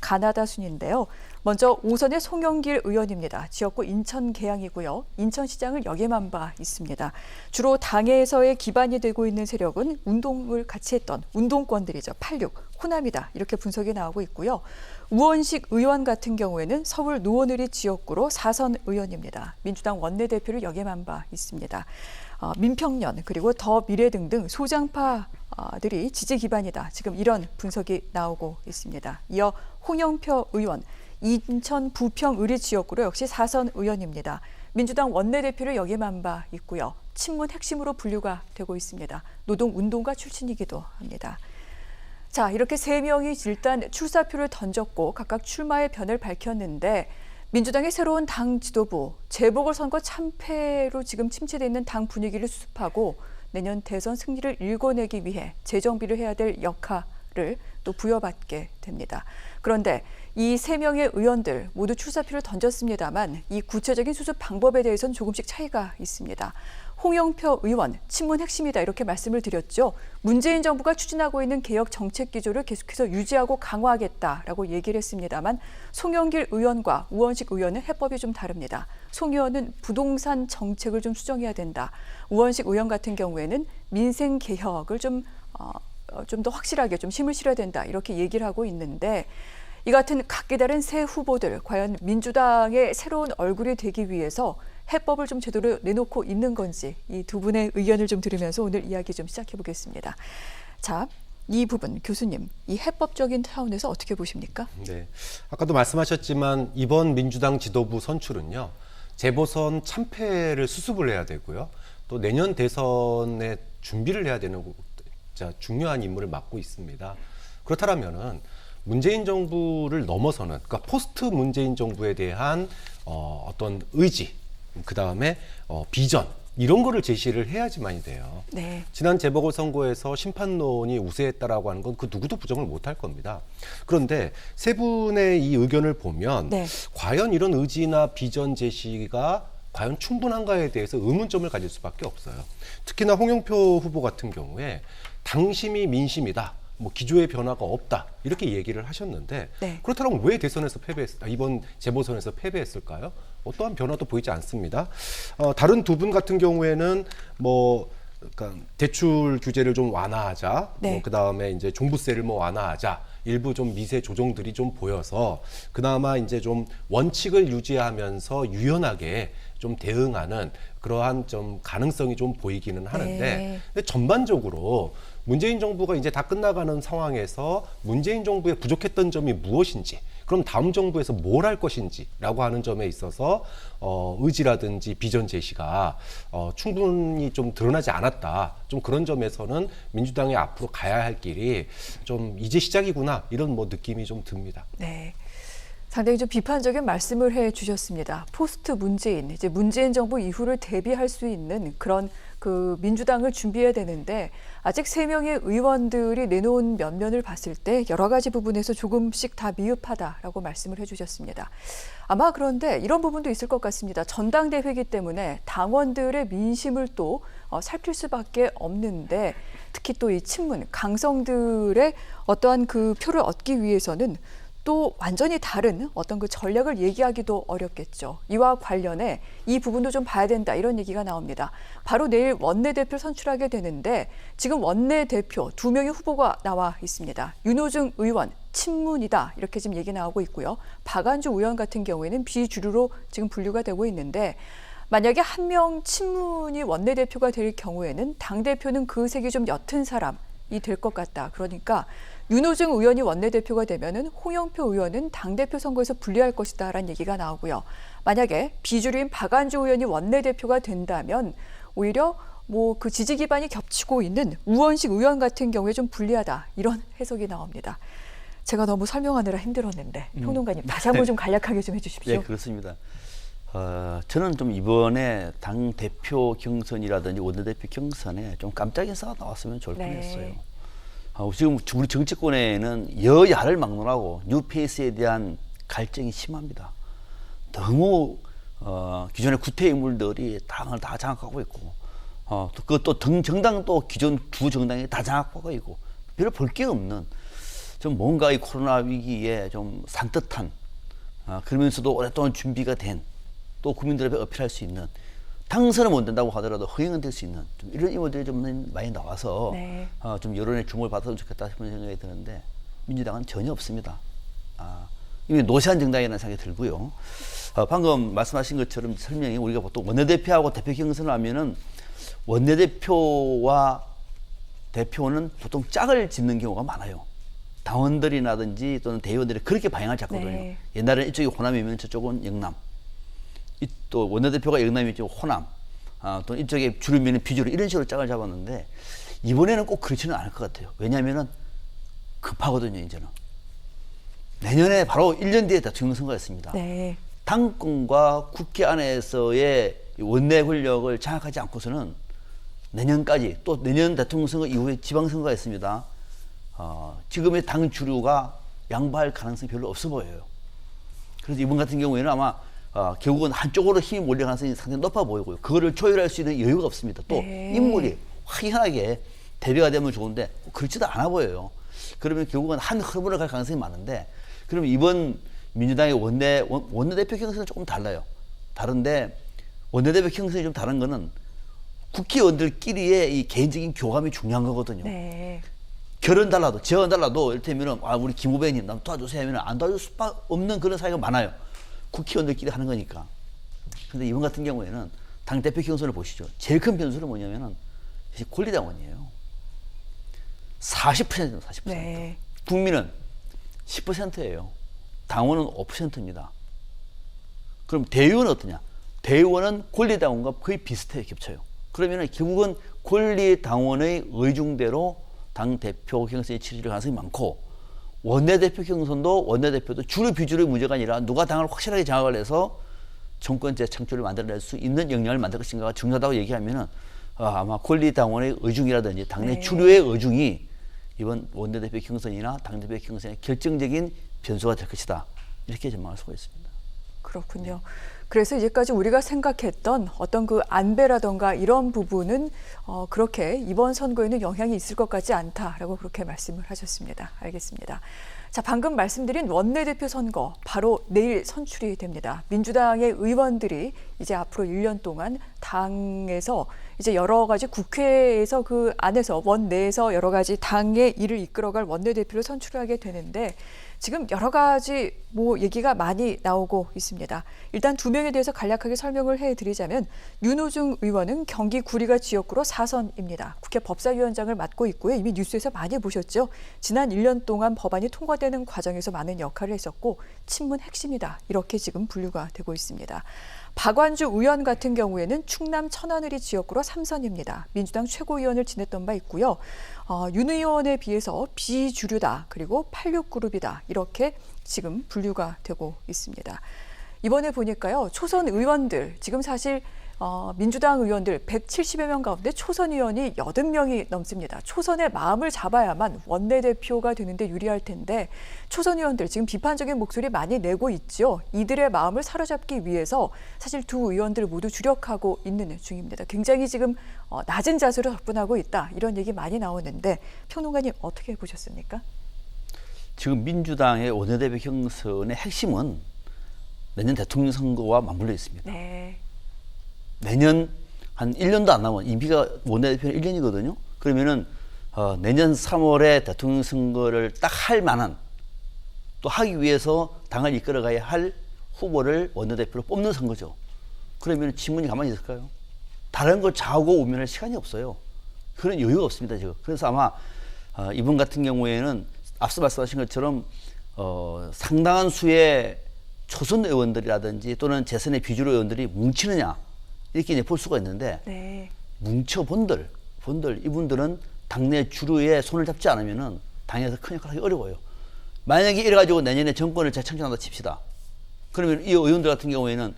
가나다 순인데요. 먼저 5선의 송영길 의원입니다. 지역구 인천 계양이고요. 인천시장을 역임한 바 있습니다. 주로 당에서의 기반이 되고 있는 세력은 운동을 같이 했던 운동권들이죠. 86, 호남이다. 이렇게 분석이 나오고 있고요. 우원식 의원 같은 경우에는 서울 노원의리 지역구로 4선 의원입니다. 민주당 원내대표를 역임한 바 있습니다. 민평년 그리고 더미래 등등 소장파들이 지지 기반이다. 지금 이런 분석이 나오고 있습니다. 이어 홍영표 의원, 인천 부평의리 지역구로 역시 4선 의원입니다. 민주당 원내대표를 역임한 바 있고요. 친문 핵심으로 분류가 되고 있습니다. 노동운동가 출신이기도 합니다. 자, 이렇게 3명이 일단 출사표를 던졌고 각각 출마의 변을 밝혔는데 민주당의 새로운 당 지도부, 재보궐선거 참패로 지금 침체되어 있는 당 분위기를 수습하고 내년 대선 승리를 일궈내기 위해 재정비를 해야 될 역할을 또 부여받게 됩니다. 그런데 이 3명의 의원들 모두 출사표를 던졌습니다만 이 구체적인 수습 방법에 대해서는 조금씩 차이가 있습니다. 홍영표 의원, 친문 핵심이다 이렇게 말씀을 드렸죠. 문재인 정부가 추진하고 있는 개혁 정책 기조를 계속해서 유지하고 강화하겠다라고 얘기를 했습니다만 송영길 의원과 우원식 의원은 해법이 좀 다릅니다. 송 의원은 부동산 정책을 좀 수정해야 된다. 우원식 의원 같은 경우에는 민생 개혁을 좀 더 확실하게 좀 힘을 실어야 된다. 이렇게 얘기를 하고 있는데 이 같은 각기 다른 새 후보들 과연 민주당의 새로운 얼굴이 되기 위해서 해법을 좀 제대로 내놓고 있는 건지 이 두 분의 의견을 좀 들으면서 오늘 이야기 좀 시작해 보겠습니다. 자, 이 부분 교수님, 이 해법적인 차원에서 어떻게 보십니까? 네, 아까도 말씀하셨지만 이번 민주당 지도부 선출은요. 재보선 참패를 수습을 해야 되고요. 또 내년 대선에 준비를 해야 되는 중요한 임무를 맡고 있습니다. 그렇다면은 문재인 정부를 넘어서는 그러니까 포스트 문재인 정부에 대한 어떤 의지, 그 다음에 비전 이런 거를 제시를 해야지만이 돼요. 네. 지난 재보궐선거에서 심판론이 우세했다라고 하는 건 그 누구도 부정을 못할 겁니다. 그런데 세 분의 이 의견을 보면 네. 과연 이런 의지나 비전 제시가 과연 충분한가에 대해서 의문점을 가질 수밖에 없어요. 특히나 홍영표 후보 같은 경우에 당심이 민심이다. 뭐 기조의 변화가 없다 이렇게 얘기를 하셨는데 네. 그렇다면 왜 대선에서 이번 재보선에서 패배했을까요? 어떠한 변화도 보이지 않습니다. 다른 두 분 같은 경우에는 그러니까 대출 규제를 좀 완화하자, 네. 그 다음에 이제 종부세를 완화하자. 일부 좀 미세 조정들이 좀 보여서 그나마 이제 좀 원칙을 유지하면서 유연하게 좀 대응하는 그러한 좀 가능성이 좀 보이기는 하는데 네. 근데 전반적으로 문재인 정부가 이제 다 끝나가는 상황에서 문재인 정부의 부족했던 점이 무엇인지 그럼 다음 정부에서 뭘 할 것인지라고 하는 점에 있어서 의지라든지 비전 제시가 충분히 좀 드러나지 않았다. 좀 그런 점에서는 민주당이 앞으로 가야 할 길이 좀 이제 시작이구나 이런 느낌이 좀 듭니다. 네. 상당히 좀 비판적인 말씀을 해 주셨습니다. 포스트 문재인, 이제 문재인 정부 이후를 대비할 수 있는 그런 그 민주당을 준비해야 되는데 아직 3명의 의원들이 내놓은 면면을 봤을 때 여러 가지 부분에서 조금씩 다 미흡하다라고 말씀을 해주셨습니다. 아마 그런데 이런 부분도 있을 것 같습니다. 전당대회이기 때문에 당원들의 민심을 또 살필 수밖에 없는데 특히 또 이 친문, 강성들의 어떠한 그 표를 얻기 위해서는 또 완전히 다른 어떤 그 전략을 얘기하기도 어렵겠죠. 이와 관련해 이 부분도 좀 봐야 된다 이런 얘기가 나옵니다. 바로 내일 원내대표 선출하게 되는데 지금 원내대표 2명의 후보가 나와 있습니다. 윤호중 의원 친문이다 이렇게 지금 얘기 나오고 있고요. 박안주 의원 같은 경우에는 비주류로 지금 분류가 되고 있는데 만약에 한 명 친문이 원내대표가 될 경우에는 당대표는 그 색이 좀 옅은 사람이 될 것 같다. 그러니까 윤호중 의원이 원내대표가 되면은 홍영표 의원은 당대표 선거에서 분리할 것이다라는 얘기가 나오고요. 만약에 비주류인 박안주 의원이 원내대표가 된다면 오히려 그 지지 기반이 겹치고 있는 우원식 의원 같은 경우에 좀 불리하다 이런 해석이 나옵니다. 제가 너무 설명하느라 힘들었는데 평론가님 다시 한번 좀 간략하게 좀 해주십시오. 네, 그렇습니다. 저는 좀 이번에 당 대표 경선이라든지 원내대표 경선에 좀 깜짝 인사가 나왔으면 좋을 뻔했어요. 네. 지금 우리 정치권에는 여야를 막론하고 뉴페이스에 대한 갈증이 심합니다. 너무 기존의 구태 인물들이 당을 다 장악하고 있고 그것도 정당은 또 기존 두 정당이 다 장악하고 있고 별로 볼 게 없는 좀 뭔가 이 코로나 위기에 좀 산뜻한 그러면서도 오랫동안 준비가 된 또 국민들 앞에 어필할 수 있는 당선은 못 된다고 하더라도 흥행은 될 수 있는 좀 이런 인물들이 좀 많이 나와서 네. 좀 여론의 주목을 받았으면 좋겠다 싶은 생각이 드는데 민주당은 전혀 없습니다. 이미 노시한 정당이라는 생각이 들고요. 방금 말씀하신 것처럼 설명이 우리가 보통 원내대표하고 대표 경선을 하면은 원내대표와 대표는 보통 짝을 짓는 경우가 많아요. 당원들이라든지 또는 대의원들이 그렇게 방향을 잡거든요. 네. 옛날에는 이쪽이 호남이면 저쪽은 영남. 또 원내대표가 영남이면 호남. 또 이쪽에 주류면 비주류 이런 식으로 짝을 잡았는데 이번에는 꼭 그렇지는 않을 것 같아요. 왜냐하면은 급하거든요, 이제는. 내년에 바로 1년 뒤에 대통령 선거가 있습니다. 네. 당권과 국회 안에서의 원내 권력을 장악하지 않고서는 내년까지 또 내년 대통령 선거 이후에 지방선거가 있습니다. 지금의 당 주류가 양보할 가능성이 별로 없어 보여요. 그래서 이번 같은 경우에는 아마 결국은 한쪽으로 힘이 몰릴 가능성이 상당히 높아 보이고요. 그거를 조율할 수 있는 여유가 없습니다. 또 네. 인물이 확연하게 대비가 되면 좋은데 그렇지도 않아 보여요. 그러면 결국은 한 흐름으로 갈 가능성이 많은데 그러면 이번 민주당의 원내대표 경선은 조금 달라요. 다른데 원내대표 경선이 좀 다른 거는 국회의원들끼리의 이 개인적인 교감이 중요한 거거든요. 네. 결은 달라도, 재원 달라도, 이를테면은, 우리 김 후배님, 남 도와주세요 하면 안 도와줄 수밖에 없는 그런 사이가 많아요. 국회의원들끼리 하는 거니까. 근데 이번 같은 경우에는 당대표 경선을 보시죠. 제일 큰 변수는 뭐냐면은, 권리당원이에요. 40%입니다, 40%. 네. 국민은 10%예요. 당원은 5%입니다. 그럼 대의원은 어떠냐? 대의원은 권리당원과 거의 비슷해요, 겹쳐요. 그러면은 결국은 권리당원의 의중대로 당대표 경선에 치러질 가능성이 많고 원내대표 경선도 원내대표도 주류 비주류의 문제가 아니라 누가 당을 확실하게 장악을 해서 정권 재창출을 만들어낼 수 있는 역량을 만들 것인가가 중요하다고 얘기하면은 아마 권리당원의 의중이라든지 당내 네. 주류의 의중이 이번 원내대표 경선이나 당대표 경선의 결정적인 변수가 될 것이다. 이렇게 전망할 수가 있습니다. 그렇군요. 그래서 이제까지 우리가 생각했던 어떤 그 안배라던가 이런 부분은 그렇게 이번 선거에는 영향이 있을 것 같지 않다라고 그렇게 말씀을 하셨습니다. 알겠습니다. 자, 방금 말씀드린 원내대표 선거 바로 내일 선출이 됩니다. 민주당의 의원들이 이제 앞으로 1년 동안 당에서 이제 여러 가지 국회에서 그 안에서 원내에서 여러 가지 당의 일을 이끌어갈 원내대표를 선출하게 되는데 지금 여러 가지 얘기가 많이 나오고 있습니다. 일단 두 명에 대해서 간략하게 설명을 해드리자면 윤호중 의원은 경기 구리가 지역구로 4선입니다. 국회 법사위원장을 맡고 있고요. 이미 뉴스에서 많이 보셨죠. 지난 1년 동안 법안이 통과되는 과정에서 많은 역할을 했었고 친문 핵심이다. 이렇게 지금 분류가 되고 있습니다. 박완주 의원 같은 경우에는 충남 천안의리 지역구로 3선입니다. 민주당 최고위원을 지냈던 바 있고요. 윤 의원에 비해서 비주류다. 그리고 86그룹이다. 이렇게 지금 분류가 되고 있습니다. 이번에 보니까요. 초선 의원들 지금 사실 민주당 의원들 170여 명 가운데 초선 의원이 80명이 넘습니다. 초선의 마음을 잡아야만 원내대표가 되는데 유리할 텐데 초선 의원들 지금 비판적인 목소리 많이 내고 있죠. 이들의 마음을 사로잡기 위해서 사실 두 의원들 모두 주력하고 있는 중입니다. 굉장히 지금 낮은 자세로 접근하고 있다. 이런 얘기 많이 나오는데 평론가님 어떻게 보셨습니까? 지금 민주당의 원내대표 경선의 핵심은 내년 대통령 선거와 맞물려 있습니다. 네. 내년 한 1년도 안 남은 임기가 원내대표는 1년이거든요. 그러면은 내년 3월에 대통령 선거를 딱 할 만한 또 하기 위해서 당을 이끌어가야 할 후보를 원내대표로 뽑는 선거죠. 그러면 친문이 가만히 있을까요? 다른 걸 좌우고 우면할 시간이 없어요. 그런 여유가 없습니다, 지금. 그래서 아마 이번 같은 경우에는 앞서 말씀하신 것처럼 상당한 수의 초선 의원들이라든지 또는 재선의 비주류 의원들이 뭉치느냐 이렇게 이제 볼 수가 있는데 네. 뭉쳐본들 이분들은 당내 주류에 손을 잡지 않으면은 당에서 큰 역할을 하기 어려워요. 만약에 이래가지고 내년에 정권을 재창출한다 칩시다. 그러면 이 의원들 같은 경우에는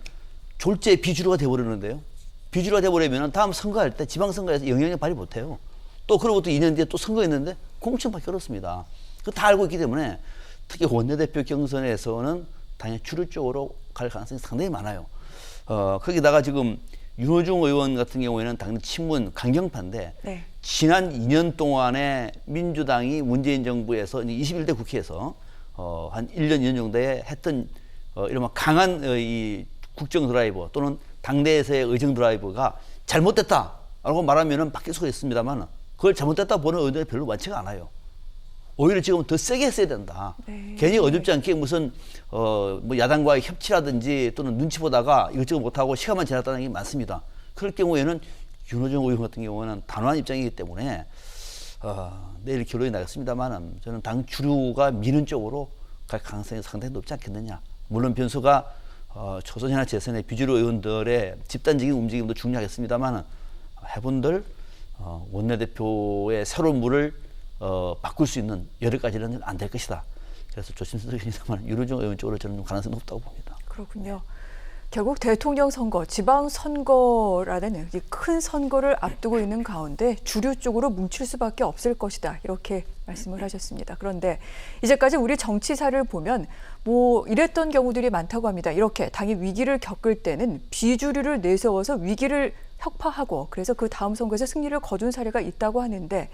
졸제 비주류가 돼버리는데요. 비주류가 돼버리면 다음 선거할 때 지방선거에서 영향을 발휘 못해요. 또 그로부터 2년 뒤에 또 선거 있는데 공천받기 어렵습니다. 그거 다 알고 있기 때문에 특히 원내대표 경선에서는 당연히 주류 쪽으로 갈 가능성이 상당히 많아요. 거기다가 지금 윤호중 의원 같은 경우에는 당연히 친문 강경파인데 네. 지난 2년 동안에 민주당이 문재인 정부에서 21대 국회에서 한 1년 2년 정도에 했던 이런 강한 이 국정 드라이브 또는 당내에서의 의정 드라이브가 잘못됐다라고 말하면은 바뀔 수가 있습니다만 그걸 잘못됐다 보는 의원들이 별로 많지가 않아요. 오히려 지금 더 세게 했어야 된다. 네. 괜히 어줍지 않게 무슨 뭐 야당과의 협치라든지 또는 눈치 보다가 이것저것 못하고 시간만 지났다는 게 많습니다. 그럴 경우에는 윤호중 의원 같은 경우는 단호한 입장이기 때문에 내일 결론이 나겠습니다만 저는 당 주류가 미는 쪽으로 갈 가능성이 상당히 높지 않겠느냐. 물론 변수가 초선 현안 재선의 비주류 의원들의 집단적인 움직임도 중요하겠습니다만 해본들 원내대표의 새로운 물을 바꿀 수 있는 여러 가지는 안 될 것이다. 그래서 조심스럽습니다만 윤호중 의원 쪽으로 저는 가능성이 높다고 봅니다. 그렇군요. 결국 대통령 선거, 지방 선거라는 이 큰 선거를 앞두고 있는 가운데 주류 쪽으로 뭉칠 수밖에 없을 것이다. 이렇게 말씀을 하셨습니다. 그런데 이제까지 우리 정치사를 보면 뭐 이랬던 경우들이 많다고 합니다. 이렇게 당이 위기를 겪을 때는 비주류를 내세워서 위기를 혁파하고 그래서 그 다음 선거에서 승리를 거둔 사례가 있다고 하는데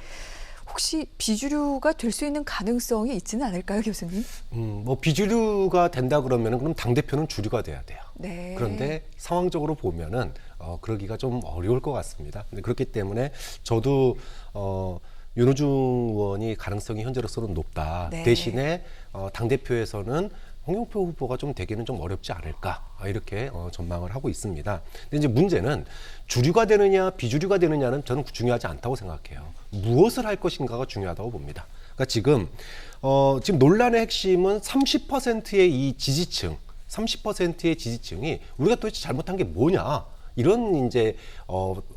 혹시 비주류가 될 수 있는 가능성이 있지는 않을까요, 교수님? 뭐 비주류가 된다 그러면은 그럼 당 대표는 주류가 돼야 돼요. 네. 그런데 상황적으로 보면은 그러기가 좀 어려울 것 같습니다. 근데 그렇기 때문에 저도 윤호중 의원이 가능성이 현재로서는 높다. 네. 대신에 당 대표에서는 홍영표 후보가 좀 되기는 좀 어렵지 않을까 이렇게 전망을 하고 있습니다. 근데 이제 문제는 주류가 되느냐 비주류가 되느냐는 저는 중요하지 않다고 생각해요. 무엇을 할 것인가가 중요하다고 봅니다. 그러니까 지금 논란의 핵심은 30%의 이 지지층, 30%의 지지층이 우리가 도대체 잘못한 게 뭐냐 이런 이제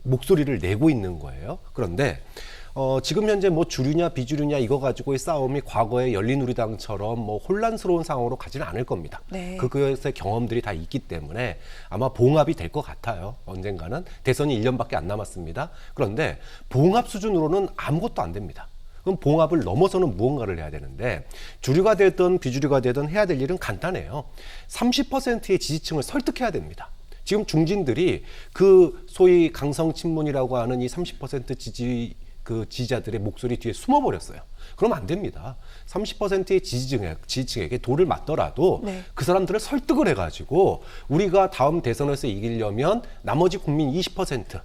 목소리를 내고 있는 거예요. 그런데 지금 현재 뭐 주류냐 비주류냐 이거 가지고의 싸움이 과거의 열린우리당처럼 뭐 혼란스러운 상황으로 가지는 않을 겁니다. 네. 그것의 경험들이 다 있기 때문에 아마 봉합이 될 것 같아요. 언젠가는. 대선이 1년밖에 안 남았습니다. 그런데 봉합 수준으로는 아무것도 안 됩니다. 그럼 봉합을 넘어서는 무언가를 해야 되는데 주류가 되든 비주류가 되든 해야 될 일은 간단해요. 30%의 지지층을 설득해야 됩니다. 지금 중진들이 그 소위 강성친문이라고 하는 이 30% 지지자들의 목소리 뒤에 숨어버렸어요. 그러면 안 됩니다. 30%의 지지층에게 돌을 맞더라도 네. 그 사람들을 설득을 해가지고 우리가 다음 대선에서 이기려면 나머지 국민 20%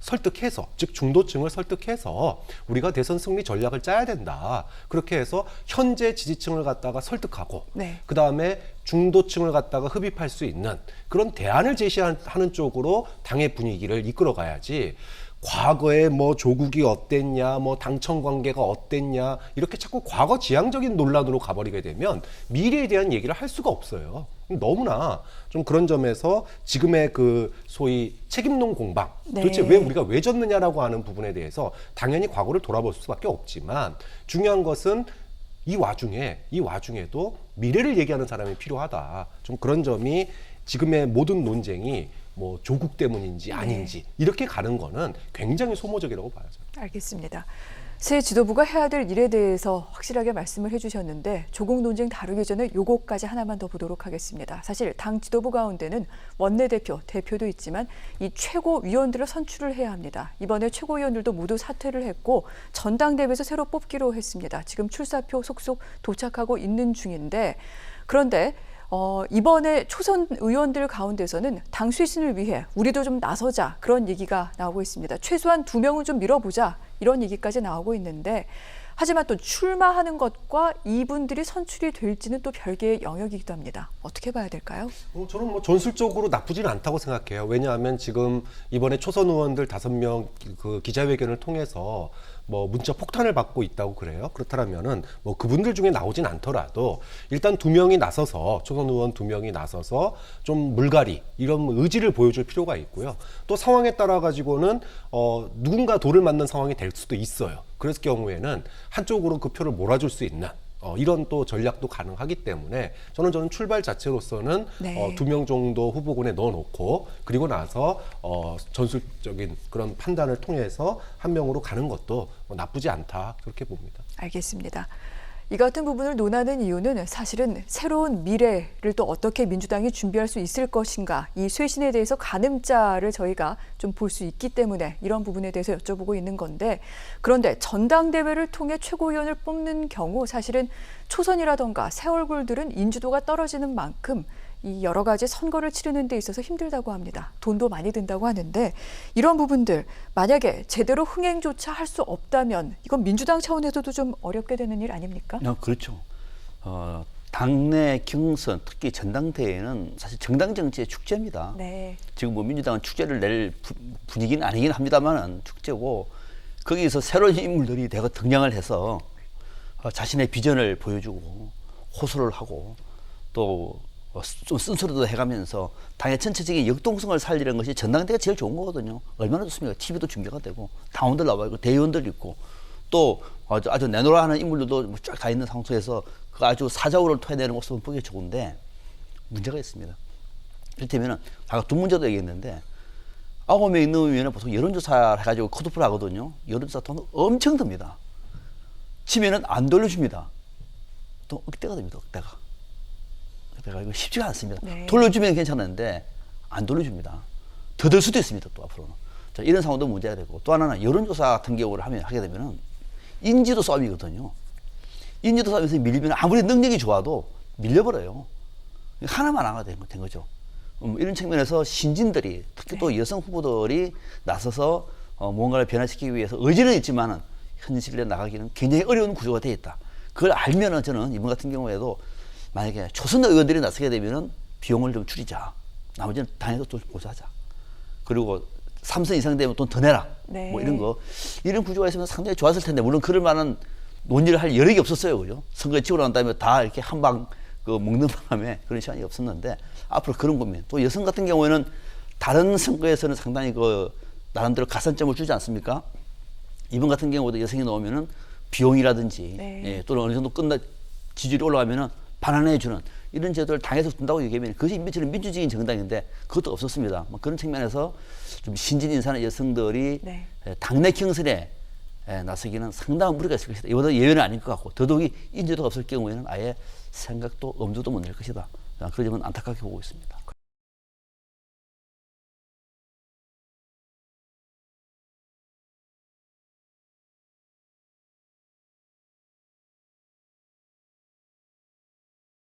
설득해서, 즉 중도층을 설득해서 우리가 대선 승리 전략을 짜야 된다. 그렇게 해서 현재 지지층을 갖다가 설득하고 네. 그다음에 중도층을 갖다가 흡입할 수 있는 그런 대안을 제시하는 쪽으로 당의 분위기를 이끌어가야지 과거에 뭐 조국이 어땠냐, 뭐 당청 관계가 어땠냐 이렇게 자꾸 과거 지향적인 논란으로 가버리게 되면 미래에 대한 얘기를 할 수가 없어요. 너무나 좀 그런 점에서 지금의 그 소위 책임론 공방, 네. 도대체 왜 우리가 왜 졌느냐라고 하는 부분에 대해서 당연히 과거를 돌아볼 수밖에 없지만 중요한 것은 이 와중에도 미래를 얘기하는 사람이 필요하다. 좀 그런 점이 지금의 모든 논쟁이 뭐 조국 때문인지 아닌지 이렇게 가는 거는 굉장히 소모적이라고 봐야죠. 알겠습니다. 새 지도부가 해야 될 일에 대해서 확실하게 말씀을 해주셨는데 조국 논쟁 다루기 전에 요거까지 하나만 더 보도록 하겠습니다. 사실 당 지도부 가운데는 원내대표, 대표도 있지만 이 최고위원들을 선출을 해야 합니다. 이번에 최고위원들도 모두 사퇴를 했고 전당대회에서 새로 뽑기로 했습니다. 지금 출사표 속속 도착하고 있는 중인데 그런데 이번에 초선 의원들 가운데서는 당 쇄신을 위해 우리도 좀 나서자 그런 얘기가 나오고 있습니다. 최소한 2명은 좀 밀어보자 이런 얘기까지 나오고 있는데 하지만 또 출마하는 것과 이분들이 선출이 될지는 또 별개의 영역이기도 합니다. 어떻게 봐야 될까요? 저는 뭐 전술적으로 나쁘지는 않다고 생각해요. 왜냐하면 지금 이번에 초선 의원들 5명 그 기자회견을 통해서 뭐 문자 폭탄을 받고 있다고 그래요. 그렇다면은 뭐 그분들 중에 나오진 않더라도 일단 2명이 나서서 초선 의원 2명이 나서서 좀 물갈이 이런 의지를 보여줄 필요가 있고요. 또 상황에 따라 가지고는 누군가 돌을 맞는 상황이 될 수도 있어요. 그랬을 경우에는 한쪽으로 그 표를 몰아줄 수 있는 이런 또 전략도 가능하기 때문에 저는 출발 자체로서는 네. 2명 정도 후보군에 넣어놓고 그리고 나서 전술적인 그런 판단을 통해서 한 명으로 가는 것도 나쁘지 않다 그렇게 봅니다. 알겠습니다. 이 같은 부분을 논하는 이유는 사실은 새로운 미래를 또 어떻게 민주당이 준비할 수 있을 것인가, 이 쇄신에 대해서 가늠자를 저희가 좀 볼 수 있기 때문에 이런 부분에 대해서 여쭤보고 있는 건데, 그런데 전당대회를 통해 최고위원을 뽑는 경우 사실은 초선이라던가 새 얼굴들은 인지도가 떨어지는 만큼 이 여러 가지 선거를 치르는 데 있어서 힘들다고 합니다. 돈도 많이 든다고 하는데, 이런 부분들 만약에 제대로 흥행조차 할 수 없다면 이건 민주당 차원에서도 좀 어렵게 되는 일 아닙니까? 그렇죠. 당내 경선, 특히 전당대회는 사실 정당 정치의 축제입니다. 네. 지금 뭐 민주당은 축제를 낼 분위기는 아니긴 합니다만은 축제고, 거기서 새로운 인물들이 대거 등장을 해서 자신의 비전을 보여주고 호소를 하고 또 좀 쓴소리도 해가면서 당의 전체적인 역동성을 살리는 것이 전당대회가 제일 좋은 거거든요. 얼마나 좋습니까? TV도 중계가 되고 당원들 나와 있고 대의원들 있고 또 아주 내노라 하는 인물들도 쫙 다 있는 상황 속에서 그 아주 사자우를 토해내는 모습은 보기 좋은데, 문제가 있습니다. 이를테면 아까 두 문제도 얘기했는데 9명 넘으면 보통 여론조사 해가지고 컷오프를 하거든요. 여론조사 돈 엄청 듭니다. 치면은 안 돌려줍니다. 또 억대가 됩니다. 억대가. 이거 쉽지가 않습니다. 네. 돌려주면 괜찮은데 안 돌려줍니다. 더 들 수도 있습니다. 또 앞으로는. 자, 이런 상황도 문제가 되고, 또 하나는 여론조사 같은 경우를 하게 되면은 인지도 싸움이거든요. 인지도 싸움에서 밀리면 아무리 능력이 좋아도 밀려버려요. 하나만 안 하게 된 거죠. 이런 측면에서 신진들이, 특히 또 여성 후보들이 나서서 뭔가를 변화시키기 위해서 의지는 있지만은 현실에 나가기는 굉장히 어려운 구조가 되어 있다. 그걸 알면은 저는 이번 같은 경우에도 만약에 초선 의원들이 나서게 되면은 비용을 좀 줄이자. 나머지는 당에서 좀 보자자. 그리고 3선 이상 되면 돈 더 내라. 네. 뭐 이런 거. 이런 구조가 있으면 상당히 좋았을 텐데, 물론 그럴 만한 논의를 할 여력이 없었어요. 그죠? 선거에 치고 난 다음에 다 이렇게 한방 먹는 바람에 그런 시간이 없었는데, 앞으로 그런 고민. 또 여성 같은 경우에는 다른 선거에서는 상당히 나름대로 가산점을 주지 않습니까? 이번 같은 경우도 여성이 나오면은 비용이라든지, 네. 예, 또는 어느 정도 지지율이 올라가면은 반환해주는 이런 제도를 당에서 준다고 얘기하면 그것이 민주적인 정당인데 그것도 없었습니다. 뭐 그런 측면에서 좀 신진 인사나 여성들이 네. 당내 경선에 나서기는 상당한 무리가 있을 것이다. 이보다 예외는 아닐 것 같고, 더더욱이 인지도가 없을 경우에는 아예 생각도 엄두도 못 낼 것이다. 그러지만 안타깝게 보고 있습니다.